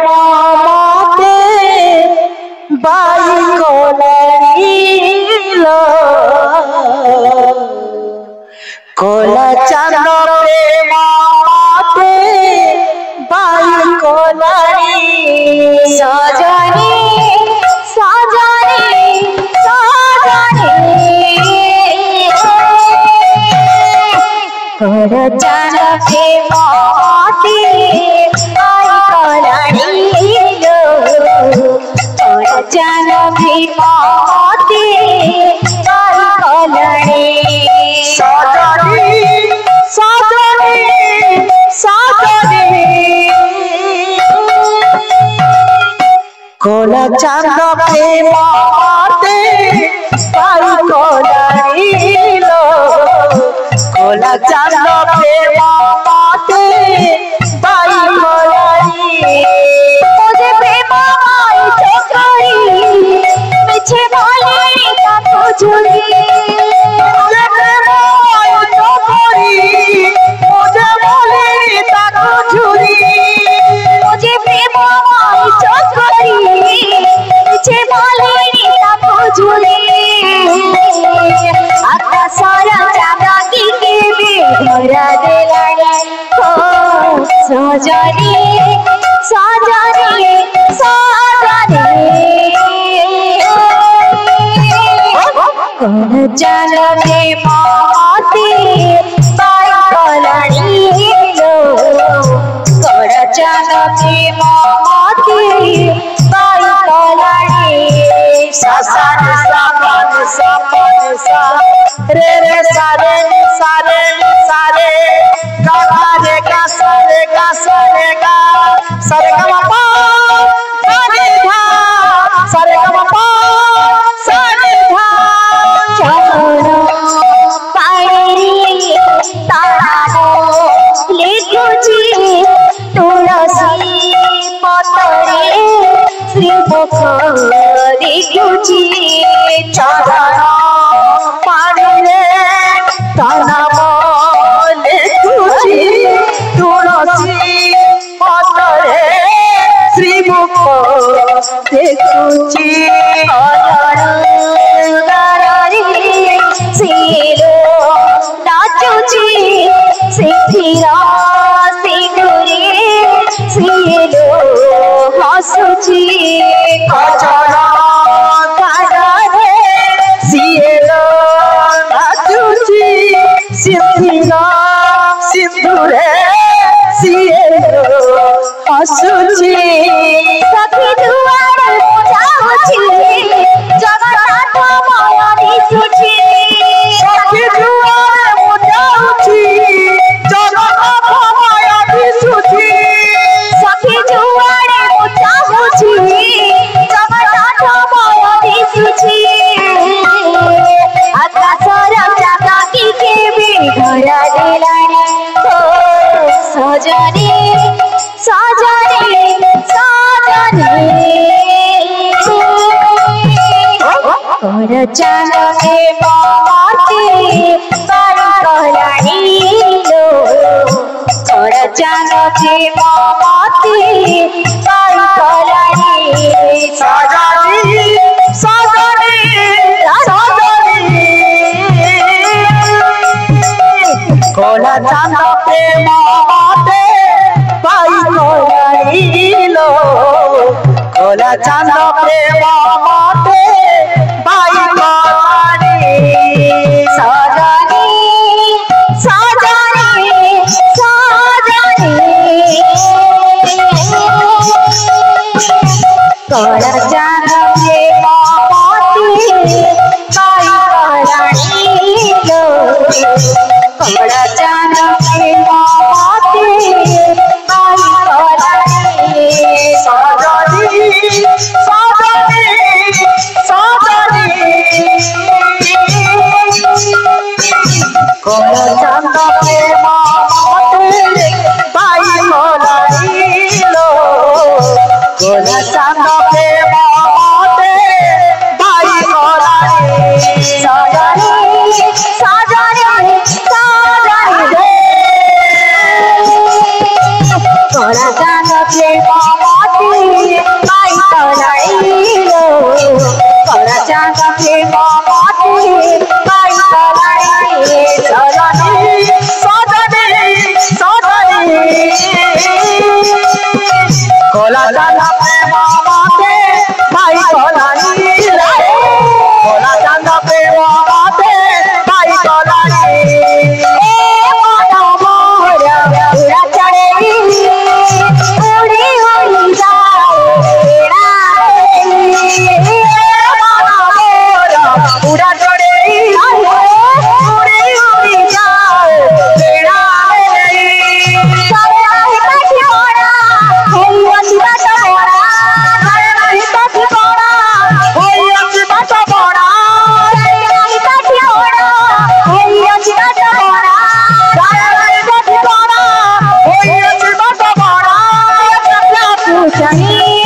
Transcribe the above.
मते by कोलाइलो Cola चांद प्रेम मते बाई कोलाई सजनी सजनी कोला चांद प्रेम मते बाई कोलाइलो कोला चांद प्रेम मते बाई कोलाई सजनी सजनी सजनी कोला चांद प्रेम मते बाई कोलाइलो कोला चांद प्रेम मते बाई कोलाई मुझे प्रेम आई चोकरी पीछे बोले ताको झुरी मुझे प्रेम आई चोकरी मुझे बोले ताको झुरी मुझे प्रेम आई चोकरी पीछे बोले ताको झुरी आता सारा जागा की भी घोरा दिलानी हो सजनी सजनी सजनी कोला चांद प्रेम मते बाई कोलाइलो कोला चांद प्रेम मते बाई कोलाई ससन सपन सपन सा रे रे सारे सारे सारे गा रे गा सारे गा सारे गा सारे गा पा सारे धा सारे गा पा सारे धा चलो पाड़ी तारा लिखुची तुलसी पतरे श्री मुख लिखुची चरण पाड़ी नाम लिखुची तुलसी पतरे श्री मुख देखुची सिलो नाचुची सिखिरा सिंदूरी सिलो हसुची कचरा कारे सिलो नाचुची सिखिरा सिंदूरे सिलो हसुची सखी दुआर जाउची जगन्नाथ माया दिसुची सखी दुआर जाउची जगन्नाथ माया दिसुची सखी दुआर जाउची जगन्नाथ माया दिसुची आकाशर जागा की भी घोरा दिलानी हो सजनी सजनी सजनी कोला चांद प्रेम मते बाई कोलाइलो कोला चांद प्रेम मते बाई कोलाई सजनी सजनी सजनी कोला चांद प्रेम मते बाई कोलाइलो कोला चांद प्रेम मते बाई कोलाई सजनी सजनी सजनी कोला चांद प्रेम मते बाई कोलाइलो कोला चांद प्रेम मते बाई कोलाई सजनी सजनी सजनी कोला चांद प्रेम मते बाई कोलाइलो कोला चांद प्रेम मते बाई कोलाई सजनी सजनी सजनी कोला चांद प्रेम मते मामाटी भाई कलानी सजनी सजनी सजनी कोला चांदा प्रेम माते भाई कलानी कोला चांदा प्रेम माते भाई कलानी मोरा मोरा उड़ा चढ़े उड़ी उड़ी जाए उड़ा चढ़े उड़ी उड़ी जाए Johnny